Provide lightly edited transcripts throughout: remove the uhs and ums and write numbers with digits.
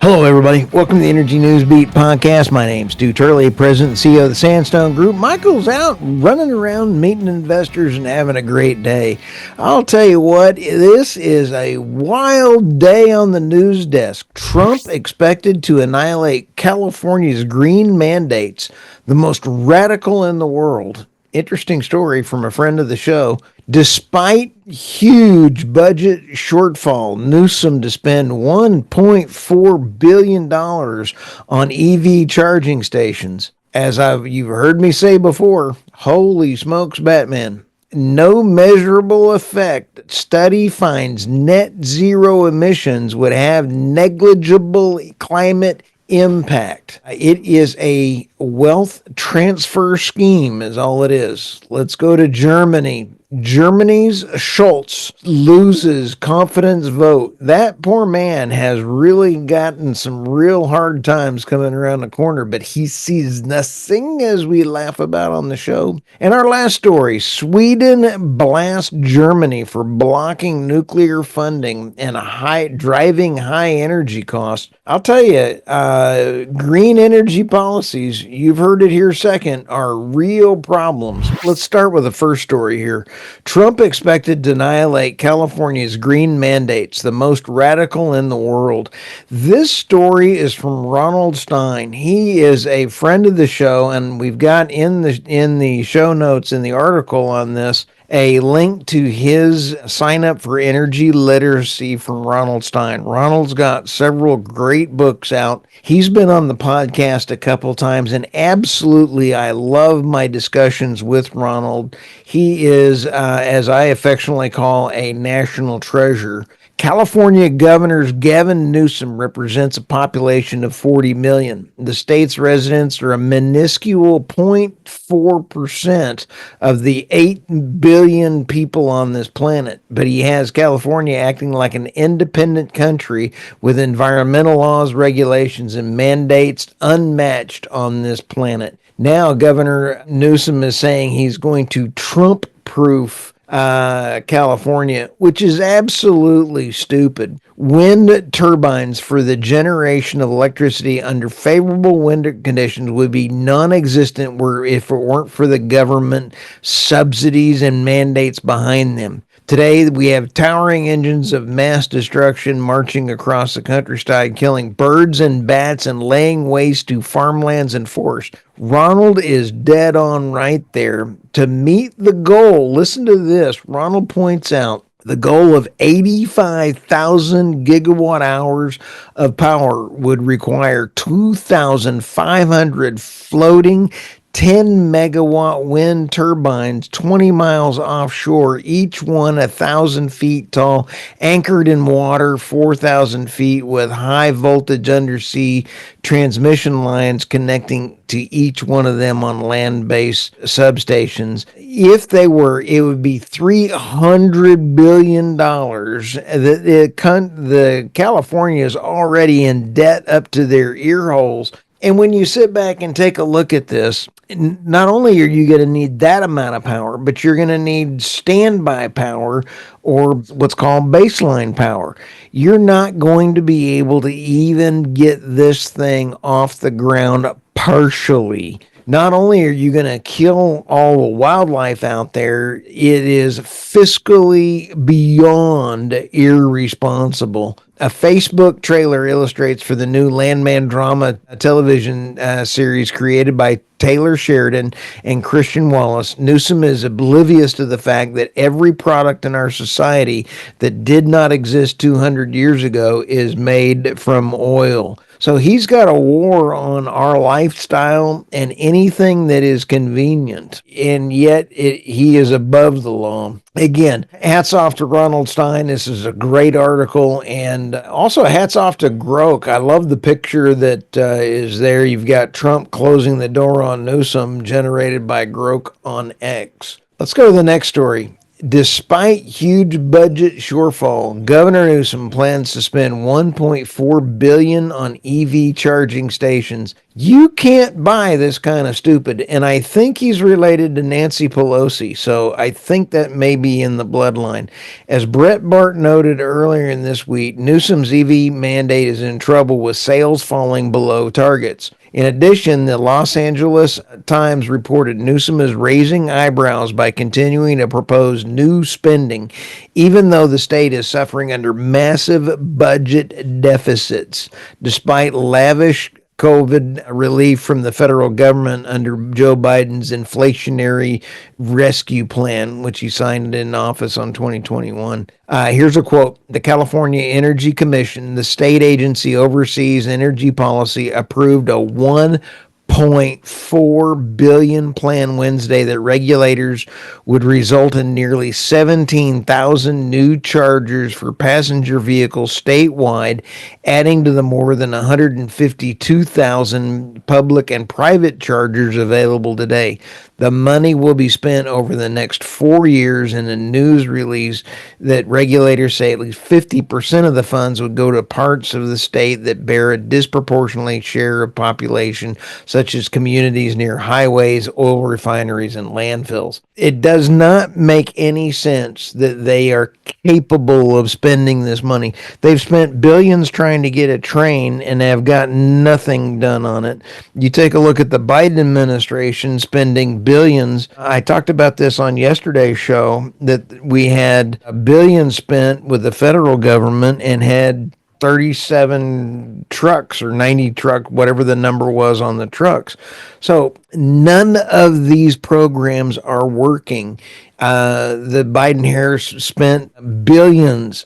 Hello, everybody. Welcome to the Energy News Beat podcast. My name's Stuart Turley, President and CEO of the Sandstone Group. Michael's out running around meeting investors and having a great day. I'll tell you what, this is a wild day on the news desk. Trump expected to annihilate California's green mandates, the most radical in the world. Interesting story from a friend of the show. Despite huge budget shortfall, Newsom to spend $1.4 billion on EV charging stations. As you've heard me say before, holy smokes, Batman. No measurable effect. Study finds net zero emissions would have negligible climate impact. It is a wealth transfer scheme is all it is. Let's go to Germany. Germany's Scholz loses confidence vote. That poor man has really gotten some real hard times coming around the corner, but he sees nothing, as we laugh about on the show. And our last story, Sweden blasts Germany for blocking nuclear funding and driving high energy costs. I'll tell you, green energy policies, you've heard it here second, are real problems. Let's start with the first story here. Trump expected to annihilate California's green mandates, the most radical in the world. This story is from Ronald Stein. He is a friend of the show, and we've got in the show notes in the article on this a link to his sign up for energy literacy from Ronald Stein. Ronald's got several great books out. He's been on the podcast a couple times, and absolutely I love my discussions with Ronald. He is, as I affectionately call, a national treasure. California Governor Gavin Newsom represents a population of 40 million. The state's residents are a minuscule 0.4% of the 8 billion people on this planet. But he has California acting like an independent country with environmental laws, regulations, and mandates unmatched on this planet. Now, Governor Newsom is saying he's going to Trump-proof California, which is absolutely stupid. Wind turbines for the generation of electricity under favorable wind conditions would be non-existent if it weren't for the government subsidies and mandates behind them. Today, we have towering engines of mass destruction marching across the countryside, killing birds and bats and laying waste to farmlands and forests. Ronald is dead on right there. To meet the goal, listen to this. Ronald points out the goal of 85,000 gigawatt hours of power would require 2,500 floating 10 megawatt wind turbines 20 miles offshore, each one 1,000 feet tall, anchored in water 4,000 feet with high voltage undersea transmission lines connecting to each one of them on land-based substations. If they were, it would be $300 billion. The California is already in debt up to their ear holes. And when you sit back and take a look at this, not only are you going to need that amount of power, but you're going to need standby power or what's called baseline power. You're not going to be able to even get this thing off the ground partially. Not only are you going to kill all the wildlife out there, it is fiscally beyond irresponsible. A Facebook trailer illustrates for the new Landman drama television series created by Taylor Sheridan and Christian Wallace. Newsom is oblivious to the fact that every product in our society that did not exist 200 years ago is made from oil. So he's got a war on our lifestyle and anything that is convenient, and yet he is above the law. Again, hats off to Ronald Stein. This is a great article, and also hats off to Grok. I love the picture that is there. You've got Trump closing the door on Newsom, generated by Grok on X. Let's go to the next story. Despite huge budget shortfall, Governor Newsom plans to spend $1.4 billion on EV charging stations. You can't buy this kind of stupid, and I think he's related to Nancy Pelosi, so I think that may be in the bloodline. As Brett Bart noted earlier in this week, Newsom's EV mandate is in trouble with sales falling below targets. In addition, the Los Angeles Times reported Newsom is raising eyebrows by continuing to propose new spending, even though the state is suffering under massive budget deficits. Despite lavish COVID relief from the federal government under Joe Biden's inflationary rescue plan, which he signed in office on 2021. Here's a quote. The California Energy Commission, the state agency oversees energy policy, approved a $1.4 billion plan Wednesday that regulators would result in nearly 17,000 new chargers for passenger vehicles statewide, adding to the more than 152,000 public and private chargers available today. The money will be spent over the next 4 years. In a news release that regulators say at least 50% of the funds would go to parts of the state that bear a disproportionate share of population, such as communities near highways, oil refineries, and landfills. It does not make any sense that they are capable of spending this money. They've spent billions trying to get a train and have got nothing done on it. You take a look at the Biden administration spending billions. I talked about this on yesterday's show, that we had a billion spent with the federal government and had 37 trucks or 90 truck, whatever the number was on the trucks. So none of these programs are working. The Biden-Harris spent billions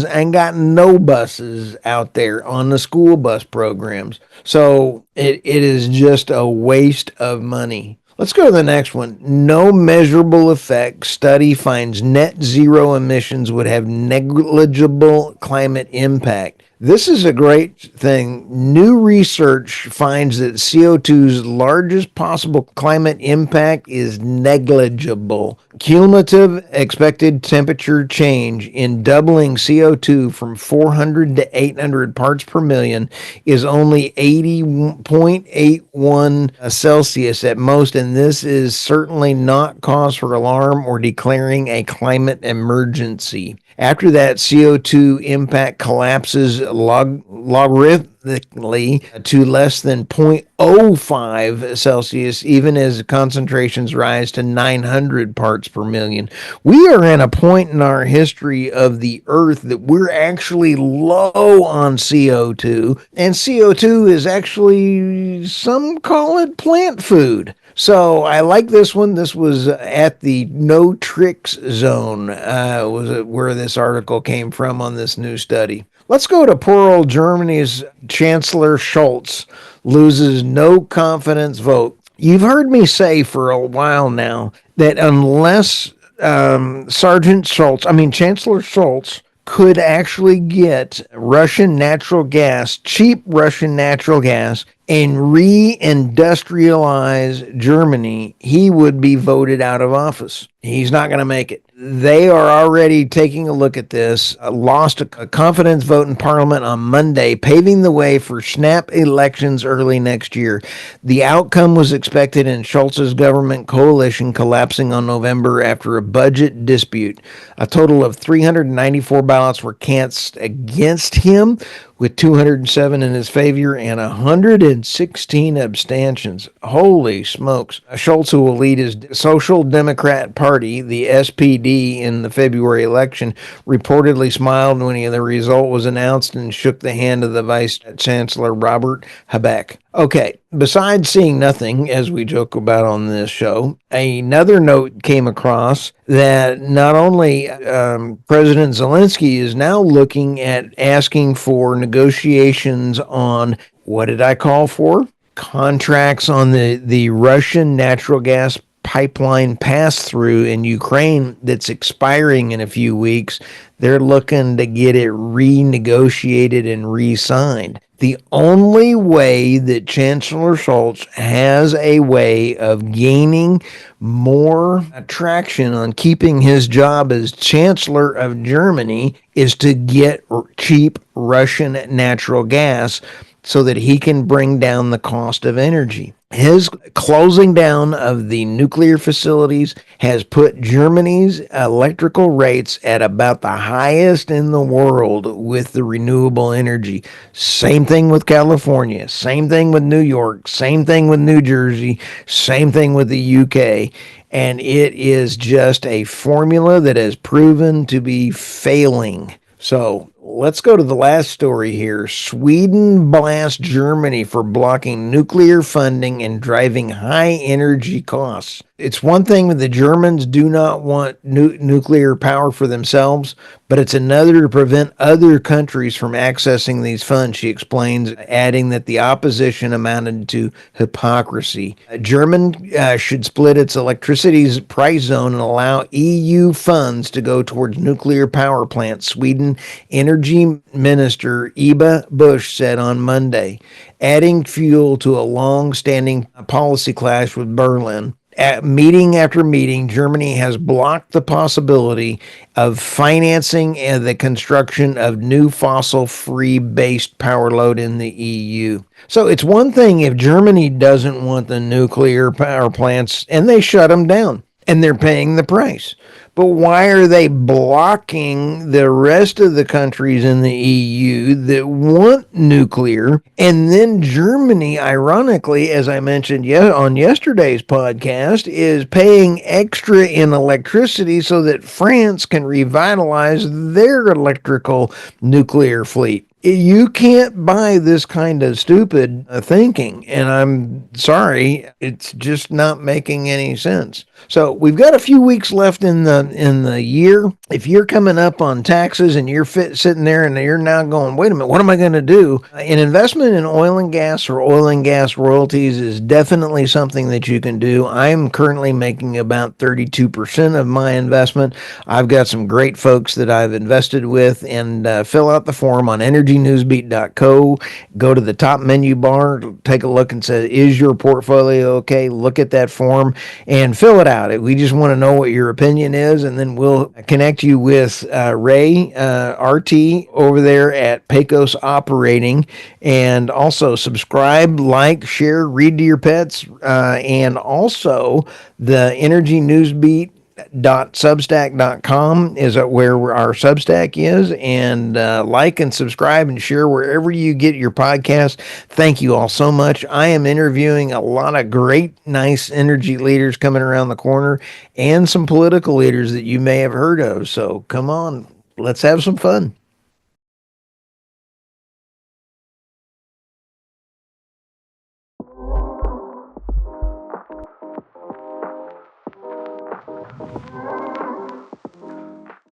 and got no buses out there on the school bus programs. So it is just a waste of money. Let's go to the next one. No measurable effect. Study finds net zero emissions would have negligible climate impact. This is a great thing. New research finds that CO2's largest possible climate impact is negligible. Cumulative expected temperature change in doubling CO2 from 400 to 800 parts per million is only 80.81 Celsius at most, and this is certainly not cause for alarm or declaring a climate emergency. After that, CO2 impact collapses logarithmically to less than 0.05 Celsius, even as concentrations rise to 900 parts per million. We are in a point in our history of the Earth that we're actually low on CO2, and CO2 is actually, some call it plant food. So I like this one. This was at the No Tricks Zone, was where this article came from on this new study. Let's go to poor old Germany's Chancellor Scholz loses no confidence vote. You've heard me say for a while now that unless Chancellor Scholz could actually get Russian natural gas, cheap Russian natural gas, and reindustrialize Germany, he would be voted out of office. He's not going to make it. They are already taking a look at this, lost a confidence vote in Parliament on Monday, paving the way for snap elections early next year. The outcome was expected in Scholz's government coalition collapsing on November after a budget dispute. A total of 394 ballots were cast against him, with 207 in his favor and 116 abstentions. Holy smokes. Scholz, who will lead his Social Democrat Party, the SPD, in the February election, reportedly smiled when the result was announced and shook the hand of the Vice Chancellor Robert Habeck. Okay, besides seeing nothing, as we joke about on this show, another note came across that not only President Zelensky is now looking at asking for negotiations on, what did I call for? Contracts on the Russian natural gas pipeline pass-through in Ukraine that's expiring in a few weeks. They're looking to get it renegotiated and re-signed. The only way that Chancellor Scholz has a way of gaining more traction on keeping his job as Chancellor of Germany is to get cheap Russian natural gas so that he can bring down the cost of energy. His closing down of the nuclear facilities has put Germany's electrical rates at about the highest in the world with the renewable energy. Same thing with California, same thing with New York, same thing with New Jersey, same thing with the UK. And it is just a formula that has proven to be failing. So let's go to the last story here. Sweden blasts Germany for blocking nuclear funding and driving high energy costs. It's one thing that the Germans do not want nuclear power for themselves, but it's another to prevent other countries from accessing these funds, she explains, adding that the opposition amounted to hypocrisy. Germany should split its electricity's price zone and allow EU funds to go towards nuclear power plants, Sweden Energy Minister Eva Busch said on Monday, adding fuel to a long-standing policy clash with Berlin. At meeting after meeting, Germany has blocked the possibility of financing the construction of new fossil-free based power load in the EU. So it's one thing if Germany doesn't want the nuclear power plants and they shut them down and they're paying the price. But why are they blocking the rest of the countries in the EU that want nuclear? And then Germany, ironically, as I mentioned on yesterday's podcast, is paying extra in electricity so that France can revitalize their electrical nuclear fleet. You can't buy this kind of stupid thinking, and I'm sorry, it's just not making any sense. So we've got a few weeks left in the year. If you're coming up on taxes and you're sitting there and you're now going, wait a minute, what am I going to do? An investment in oil and gas or oil and gas royalties is definitely something that you can do. I'm currently making about 32% of my investment. I've got some great folks that I've invested with, and fill out the form on energynewsbeat.co. Go to the top menu bar, take a look and say, is your portfolio okay? Look at that form and fill it out. We just want to know what your opinion is, and then we'll connect you with Ray RT over there at Pecos Operating. And also subscribe, like, share, read to your pets, and also the Energy News Beat substack.com is where our Substack is, and like and subscribe and share wherever you get your podcast. Thank you all so much. I am interviewing a lot of great, nice energy leaders coming around the corner and some political leaders that you may have heard of. So come on, let's have some fun.